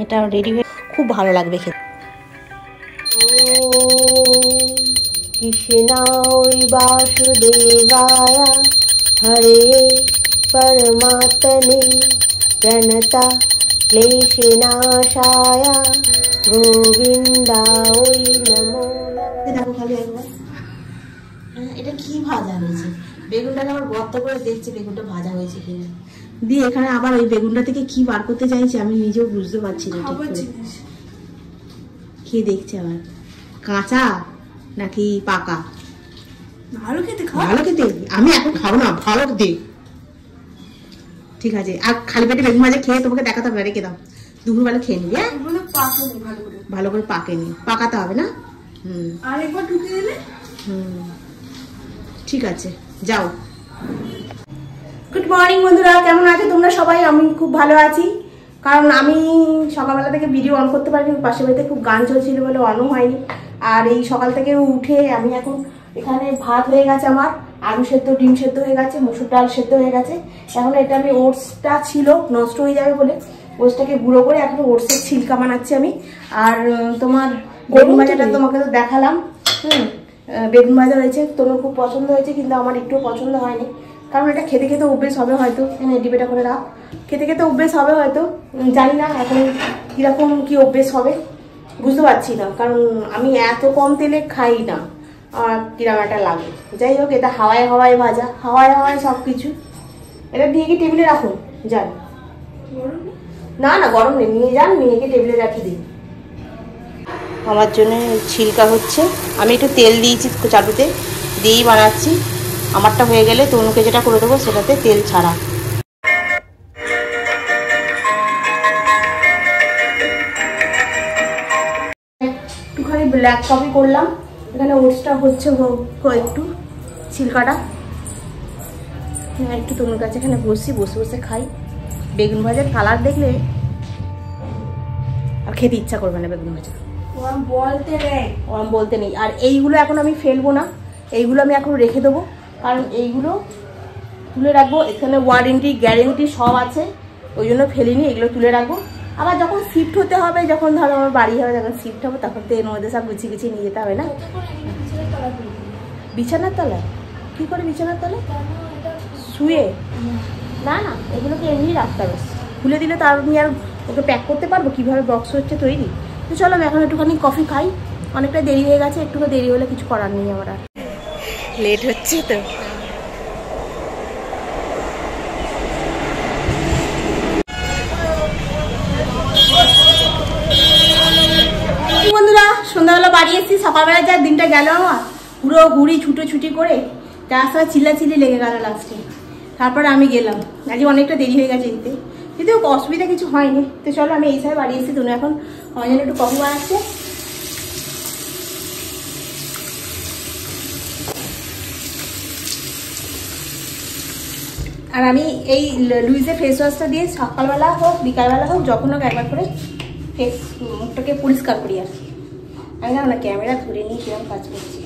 এটা রেডি হয়ে খুব ভালো লাগবে খেতে। কৃষ্ণায় বাসুদেবায় হরে পরমাত্মনে প্রণতা ক্লেশনাশায় গোবিন্দায় নমো। দেখো খালি একবার এটা কি ভাজা হয়েছে, বেগুনটাকে আবার গর্ত করে দেখছি বেগুনটা ভাজা হয়েছে কিনা, দিয়ে এখানে আবার ওই বেগুনটা থেকে কি বার করতে চাইছে আমি নিজেও বুঝতে পারছি না। খেয়ে দেখছি আবার কাঁচা নাকি পাকা। ভালো খেতে, ভালো খেতে আমি এখন খাবো না, ভালো খেতে। ঠিক আছে, আর খালি পেটে বেগুন ভাজা খেয়ে তোমাকে দেখাতে হবে, রেখে দাও, দুপুরবেলা খেয়ে নিবি। হ্যাঁ ভালো করে পাকেনি, পাকাতে হবে না। আরেকবার ঢুকে দিলে। ঠিক আছে, যাও। গুড মর্নিং বন্ধুরা, কেমন আছো তোমরা সবাই? আমি খুব ভালো আছি, কারণ আমি সকালবেলা থেকে ভিডিও অন করতে পারিনি, পাশের বাড়িতে খুব গান চলছিল বলে অনও হয়নি। আর এই সকাল থেকে উঠে আমি এখন এখানে ভাত হয়ে গেছে আমার, আলু সেদ্ধ ডিম সেদ্ধ হয়ে গেছে, মুসুর ডাল সেদ্ধ হয়ে গেছে। এখন এটা আমি ওটসটা ছিল নষ্ট হয়ে যাবে বলে ওটসটাকে গুঁড়ো করে এখন ওটসের ছিলকা বানাচ্ছি আমি। আর তোমার বেগুন ভাজাটা তোমাকে তো দেখালাম, বেগুন ভাজা হয়েছে, তোমার খুব পছন্দ হয়েছে, কিন্তু আমার একটু পছন্দ হয়নি, কারণ এটা খেতে খেতে অভ্যেস হবে হয়তো। ডিবেটা করে রাখ, খেতে খেতে অভ্যেস হবে হয়তো, জানি না এখন কীরকম কি অভ্যেস হবে বুঝতে পারছি না, কারণ আমি এত কম তেলে খাই না, আমার কিরম একটা লাগে। যাই হোক, এটা হাওয়ায় হাওয়ায় ভাজা, হাওয়ায় হাওয়ায় সব কিছু। এটা নিয়ে গিয়ে টেবিলে রাখুন, যান। না না গরম নেই, নিয়ে যান, নিয়ে গিয়ে টেবিলে রাখি দিই। আমার জন্য ছিলকা হচ্ছে, আমি একটু তেল দিয়েছি চাটুতে, দিয়েই বানাচ্ছি। আমারটা হয়ে গেলে তনুকে যেটা করে দেবো সেটাতে তেল ছাড়া। একটুখানি ব্ল্যাক কফি করলাম, এখানে ওটসটা হচ্ছে একটু ছিলকাটা। একটু তনুর কাছে এখানে বসে বসে খাই। বেগুন ভাজার কালার দেখলে আর খেতে ইচ্ছা করবে না বেগুন ভাজা, বলতে নেই। আর এইগুলো এখন আমি ফেলবো না, এইগুলো আমি এখন রেখে দেবো, কারণ এইগুলো তুলে রাখবো, এখানে ওয়ারেন্টি গ্যারেন্টি সব আছে, ওই জন্য ফেলিনি, এগুলো তুলে রাখবো। আবার যখন শিফট হতে হবে, যখন ধরো আমার বাড়ি হবে, যখন শিফট হবে, তখন তো এর মধ্যে সব গুছিয়ে গুছিয়ে নিয়ে যেতে হবে না। বিছানার তলায় কী করে? বিছানার তলায় শুয়ে? না না, এগুলোকে এমনি রাখতে হবে, খুলে দিলে তার আমি আর ওকে প্যাক করতে পারবো কীভাবে? বক্স হচ্ছে তৈরি। তো চলো আমি এখন একটুখানি কফি খাই, অনেকটা দেরি হয়ে গেছে, একটু দেরি হলে কিছু করার নেই, আমার আর লেট হচ্ছে তো। বন্ধুরা, সন্ধ্যাবেলা বাড়ি এসেছি, সকালবেলা যা দিনটা গেল আমার, পুরো ঘুরি ছুটোছুটি করে যার সময় চিল্লাচিল্লি লেগে গেল লাস্টে। তারপরে আমি গেলাম, আজকে অনেকটা দেরি হয়ে গেছে দিতে, কিন্তু অসুবিধা কিছু হয়নি। তো চলো আমি এই সময় বাড়ি এসেছি, তুমি এখন আমার জন্য একটু কফি বানাচ্ছে। আর আমি এই লুইসের ফেস ওয়াশটা দিয়ে সকালবেলা হোক বিকালবেলা হোক যখন হোক একবার করে ফেস মুখটাকে পরিষ্কার করি। আর আমি না ক্যামেরা ধরে নিয়ে কিরকম কাজ করছি।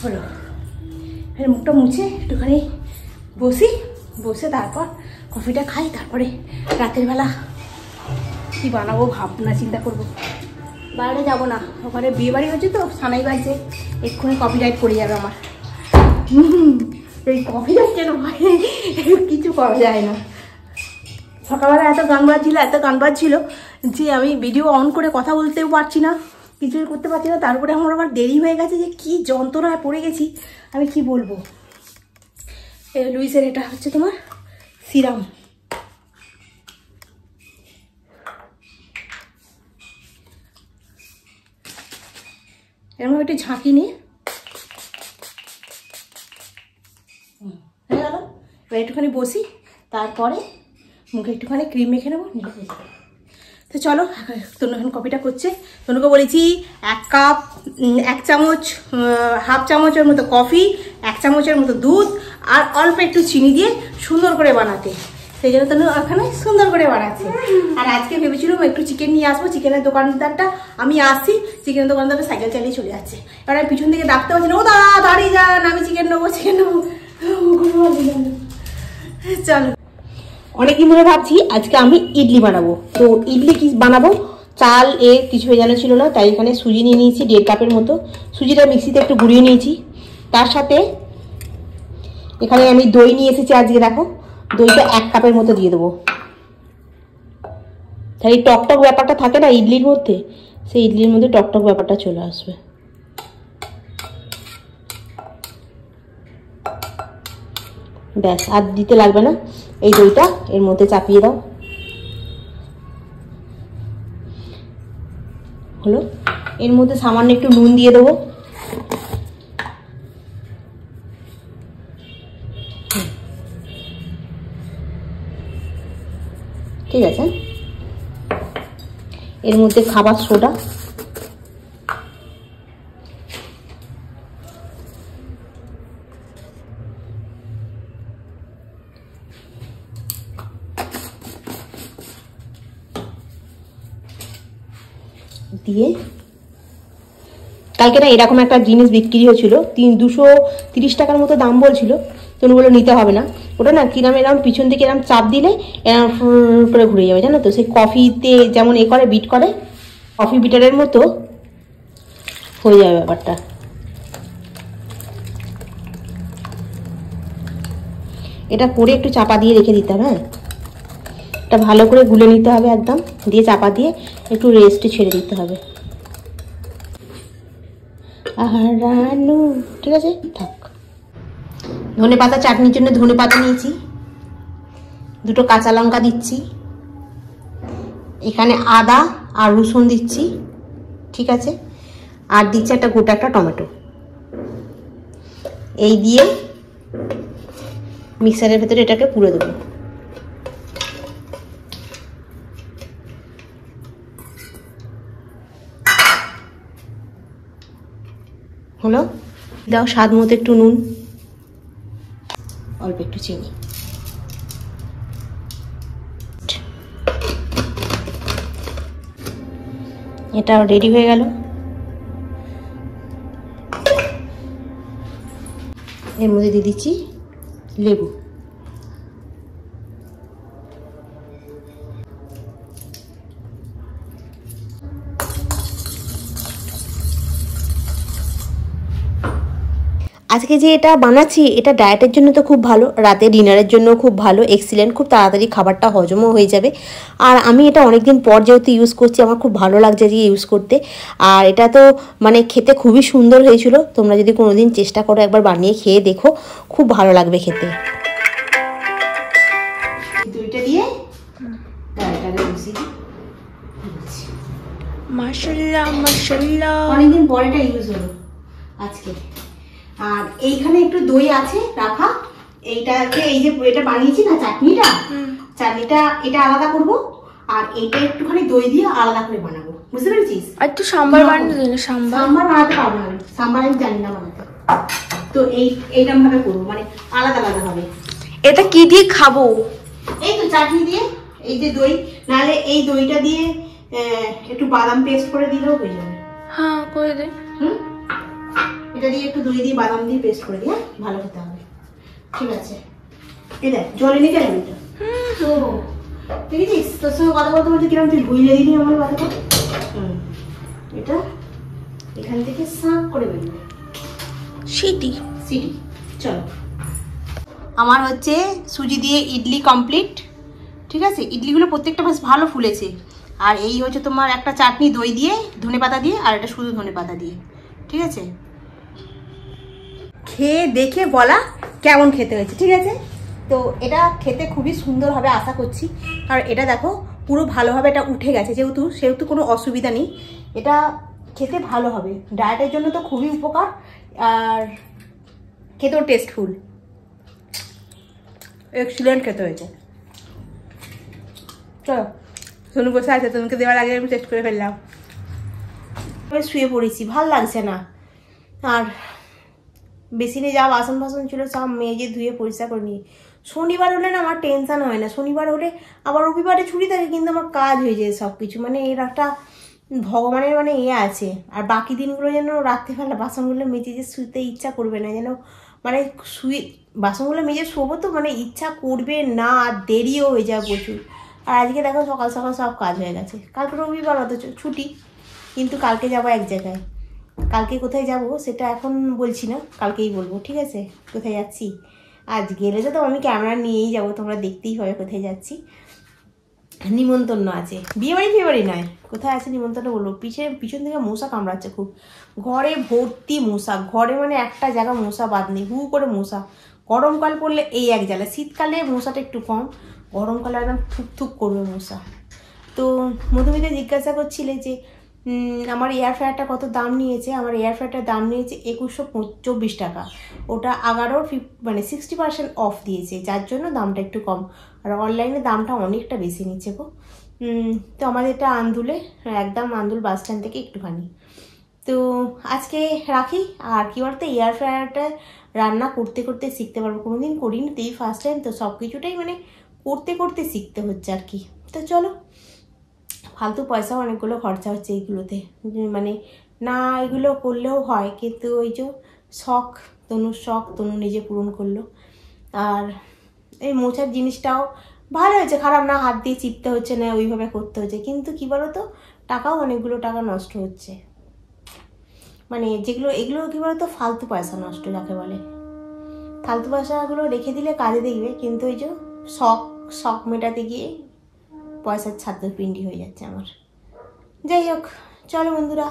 হলো, মুখটা মুছে একটুখানি বসে তারপর কফিটা খাই, তারপরে রাতের বেলা কি বানাবো ভাবনা চিন্তা করবো। বাইরে যাবো না, ওখানে বিয়ে বাড়ি হচ্ছে তো, সানাই বাজছে, এক্ষুনি কফি রাইট পড়ে যাবে আমার। এই কফি রাইট কেন ভাই, কিছু করা যায় না। সকালবেলা এত গান বাজছিল যে আমি ভিডিও অন করে কথা বলতেও পারছি না, কিছুই করতে পারছি না। তারপরে আমার আবার দেরি হয়ে গেছে, যে কি যন্ত্রণায় পড়ে গেছি আমি কি বলবো। লুইসের এটা হচ্ছে তোমার সিরাম, এরকম একটু ঝাঁকি নিয়ে হয়ে গেল। এবার একটুখানি বসি, তারপরে মুখে একটুখানি ক্রিম মেখে নেবো। তো চলো, তনু এখন কফিটা করছে। তনুকে বলেছি 1 কাপ 1 চামচ 1/2 চামচের মতো কফি, 1 চামচের মতো দুধ আর অল্প একটু চিনি দিয়ে সুন্দর করে বানাতে। সেই জন্য তনু ওখানে সুন্দর করে বানাচ্ছে। আর আজকে ভেবেছিলাম একটু চিকেন নিয়ে আসবো। চিকেনের দোকানদারটা আমি আসছি, চিকেনের দোকানদারটা সাইকেল চালিয়ে চলে যাচ্ছে। এবার আমি পিছন থেকে ডাকতে পারছি না, ও দাঁড়া দাঁড়িয়ে যান, আমি চিকেন নেবো চিকেন নেবো। চলো, অনেকদিন ধরে ভাবছি আজকে আমি ইডলি বানাবো। তো ইডলি কি বানাবো, চাল কিছু ভেজানো ছিল না, তাই এখানে সুজি নিয়ে নিয়েছি 1.5 কাপের মতো। সুজিটা মিক্সিতে একটু গুঁড়িয়ে নিয়েছি। তার সাথে এখানে আমি দই নিয়ে এসেছি আজকে। দেখো, দইটা 1 কাপের মতো দিয়ে দেবো। তাই টকটক ব্যাপারটা থাকে না ইডলির মধ্যে, সেই ইডলির মধ্যে টকটক ব্যাপারটা চলে আসবে। ব্যাস, আর দিতে লাগবে না। এই দইটা এর মধ্যে চাপিয়ে দাও। হলো, এর মধ্যে সামান্য একটু নুন দিয়ে দেবো। ঠিক আছে, এর মধ্যে খাবার সোডা, দিয়ে কালকে না এরকম একটা জিনিস বিক্রি হয়েছিল, 230 টাকার মতো দাম বলছিল। তনু বলে নিতে হবে না। ওটা না কিরাম এরকম পিছন থেকে এরকম চাপ দিলে এরকম করে ঘুরে যাবে, জানো তো। সেই কফিতে যেমন করে বিট করে, কফি বিটারের মতো হয়ে যাবে ব্যাপারটা। এটা করে একটু চাপা দিয়ে রেখে দিতে হবে। হ্যাঁ, এটা ভালো করে গুলে নিতে হবে একদম, দিয়ে চাপা দিয়ে একটু রেস্টে ছেড়ে দিতে হবে। রানু, ঠিক আছে, থাক। ধনে পাতা চাটনির জন্য ধনে পাতা নিয়েছি, 2টো কাঁচা লঙ্কা দিচ্ছি, এখানে আদা আর রসুন দিচ্ছি, ঠিক আছে, আর দিচ্ছি একটা গোটা একটা টমেটো। এই দিয়ে মিক্সারের ভেতরে এটাকে পুরে দেবো। হলো, দাও স্বাদ মতো একটু নুন, অল্প একটু চিনি। এটা রেডি হয়ে গেল। এর মধ্যে দিয়ে দিচ্ছি লেবু। আজকে যে এটা বানাচ্ছি এটা ডায়েটের জন্য তো খুব ভালো, রাতে ডিনারের জন্য খুব ভালো, এক্সিলেন্ট, খুব তাড়াতাড়ি খাবারটা হজমও হয়ে যাবে। আর আমি এটা অনেকদিন পর যেহেতু ইউজ করছি, আমার খুব ভালো লাগছে যে ইউজ করতে। আর এটা তো মানে খেতে খুবই সুন্দর হয়েছিল। তোমরা যদি কোনোদিন চেষ্টা করো, একবার বানিয়ে খেয়ে দেখো, খুব ভালো লাগবে খেতে। দুইটা দিয়ে মাশাআল্লাহ মাশাআল্লাহ, অনেকদিন পর এটা ইউজ হলো আজকে। আর এইখানে একটু দই আছে রাখা, এইটাকে এই যে এটা বানিয়েছি না চাটনিটা, এটা আলাদা করব, আর এইটা একটুখানি দই দিয়ে আলাদা করে বানাবো, বুঝতে পেরেছিস? আর একটু সাম্বার বানাতে দিন। সাম্বার বানাতে পারবো না, সাম্বার আমি জানি না বানাতে। তো এইরকম ভাবে করবো, মানে আলাদা আলাদা হবে। এটা কি দিয়ে খাবো? এই তো চাটনি দিয়ে, এই যে দই, নাহলে এই দইটা দিয়ে একটু বাদাম পেস্ট করে দিলেও হয়ে যাবে। হ্যাঁ, করে দে। এটা দিয়ে একটু দই দিয়ে বাদাম দিয়ে পেস্ট করে দিয়ে ভালো খেতে হবে, ঠিক আছে? এই দেখ জলে নিয়ে গেলাম এটা। তো দেখেছিস, তোর সঙ্গে কথা বলতে বলতে কিরকম তুই ভুলে দিলি আমার কথাটা। এটা এখান থেকে সাফ করে বেরোবে, সিটি। চলো, আমার হচ্ছে সুজি দিয়ে ইডলি কমপ্লিট, ঠিক আছে? ইডলিগুলো প্রত্যেকটা বেশ ভালো ফুলেছে। আর এই হচ্ছে তোমার একটা চাটনি দই দিয়ে, ধনেপাতা দিয়ে, আর এটা শুধু ধনেপাতা দিয়ে, ঠিক আছে? খেয়ে দেখে বলা কেমন খেতে হয়েছে, ঠিক আছে? তো এটা খেতে খুবই সুন্দর হবে আশা করছি। আর এটা দেখো পুরো ভালোভাবে এটা উঠে গেছে, সেহেতু কোনো অসুবিধা নেই। এটা খেতে ভালো হবে, ডায়েটের জন্য তো খুবই উপকার, আর খেতেও টেস্টফুল, এক্সিলেন্ট খেতে হয়েছে। চলো, সোনু বসে আছে, তোমাকে দেওয়ার আগে আমি টেস্ট করে ফেললাম। আমি শুয়ে পড়েছি, ভাল লাগছে না। আর বেসিনে যা বাসন ফাসন ছিল সব মেজে ধুয়ে পরিষ্কার করে নিয়ে, শনিবার হলে না আমার টেনশন হয় না। শনিবার হলে আবার রবিবারে ছুটি থাকে, কিন্তু আমার কাজ হয়ে যায় সব কিছু। মানে এর একটা ভগবানের মানে আছে। আর বাকি দিনগুলো যেন রাত্রিবেলা বাসনগুলো মেজে যে শুতে ইচ্ছা করবে না, যেন মানে শুয়ে বাসনগুলো মেজে শোবো তো মানে ইচ্ছা করবে না, আর দেরিও হয়ে যায় প্রচুর। আর আজকে দেখো সকাল সকাল সব কাজ হয়ে গেছে। কালকে রবিবার অথচ ছুটি, কিন্তু কালকে যাবো এক জায়গায়। কালকে কোথায় যাব সেটা এখন বলছি না, কালকেই বলবো, ঠিক আছে? কোথায় যাচ্ছি আজ গেলে তো আমি ক্যামেরা নিয়েই যাব, তোমরা দেখতেই হবে কোথায় যাচ্ছি। নিমন্ত্রণ আছে, বিয়েবাড়ি ফিয়েবাড়ি নয়, কোথায় আছে নিমন্ত্রণ বলবো। পিছন থেকে মশা কামড়াচ্ছে খুব, ঘরে ভর্তি মশা, ঘরে মানে একটা জায়গা মশা বাদ নেই, হু করে মশা। গরমকাল পড়লে এই এক জ্বালা, শীতকালে মশাটা একটু কম, গরমকালে একদম থুক করবে মশা। তো মধুমিতা জিজ্ঞাসা করছিলে যে আমার এয়ার ফ্রায়ারটা কত দাম নিয়েছে। আমার এয়ার ফ্রায়ারটার দাম নিয়েছে 2124 টাকা। ওটা 60% অফ দিয়েছে, যার জন্য দামটা একটু কম। আর অনলাইনে দামটা অনেকটা বেশি নিচ্ছে গো। তো আমাদের এটা আন্দুলে, একদম আন্দুল বাস স্ট্যান্ড থেকে একটুখানি। তো আজকে রাখি। আর কি বলতো, এয়ার ফ্রায়ারটা রান্না করতে করতে শিখতে পারবো, কোনোদিন করিনি তো, এই ফার্স্ট টাইম তো, সব কিছুটাই মানে করতে করতে শিখতে হচ্ছে আর কি। তো চলো, ফালতু পয়সা অনেকগুলো খরচা হচ্ছে এইগুলোতে, মানে না এগুলো করলেও হয়, কিন্তু ওই যে শখ, তনুর শখ তনু নিজে পূরণ করলো। আর এই মোছার জিনিসটাও ভালো হয়েছে, খারাপ না, হাত দিয়ে চিপতে হচ্ছে না, ওইভাবে করতে হচ্ছে। কিন্তু কি বলো তো, টাকাও অনেকগুলো টাকা নষ্ট হচ্ছে, মানে যেগুলো এগুলো কি বলতো ফালতু পয়সা নষ্ট যাকে বলে। ফালতু পয়সাগুলো রেখে দিলে কাজে দেখবে, কিন্তু ওই যে শখ মেটাতে গিয়ে পয়সার ছাত্রপিণ্ডি হয়ে যাচ্ছে আমার। যাই হোক, চলো বন্ধুরা,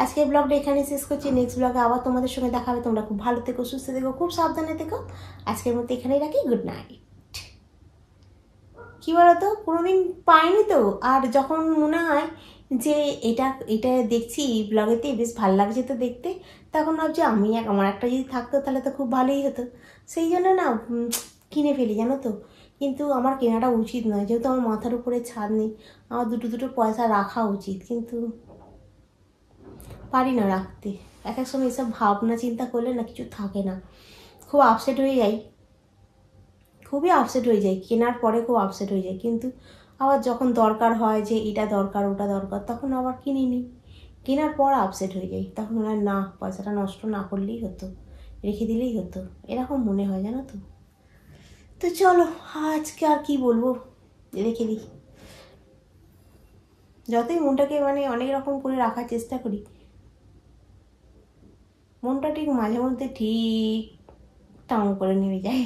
আজকের ব্লগটা এখানে শেষ করছি। নেক্সট ব্লগে আবার তোমাদের সঙ্গে দেখা হবে। তোমরা খুব ভালো থেকো, সুস্থ থেকো, খুব সাবধানে থেকো। আজকের মতো এখানেই রাখি, গুড নাইট। কী বলতো, কোনোদিন পাইনি তো, আর যখন মনে হয় যে এটা এটা দেখছি ব্লগেতে বেশ ভালো লাগছে তো দেখতে, তখন ভাবছি আমার একটা যদি থাকতো তাহলে তো খুব ভালোই হতো। সেই জন্য না কিনে ফেলি, জানো তো। কিন্তু আমার কেনাটা উচিত নয়, যেহেতু আমার মাথার উপরে ছাদ নেই। আমার দুটো পয়সা রাখা উচিত, কিন্তু পারি না রাখতে। এক এক সময় এসব ভাবনা চিন্তা করলে না কিছু থাকে না, খুব আপসেট হয়ে যাই, খুবই আপসেট হয়ে যায়। কেনার পরে খুব আপসেট হয়ে যায়, কিন্তু আবার যখন দরকার হয় যে এটা দরকার ওটা দরকার, তখন আবার কিনে নিই। কেনার পর আপসেট হয়ে যাই, তখন মনে হয় না, পয়সাটা নষ্ট না করলেই হতো, রেখে দিলেই হতো, এরকম মনে হয়, জানো তো। তো চলো, আজকে আর কি বলবো, রেখে দিই। যতই মনটাকে মানে অনেক রকম করে রাখার চেষ্টা করি, মনটা ঠিক মাঝে মধ্যে ঠিক টাউন করে নেমে যায়।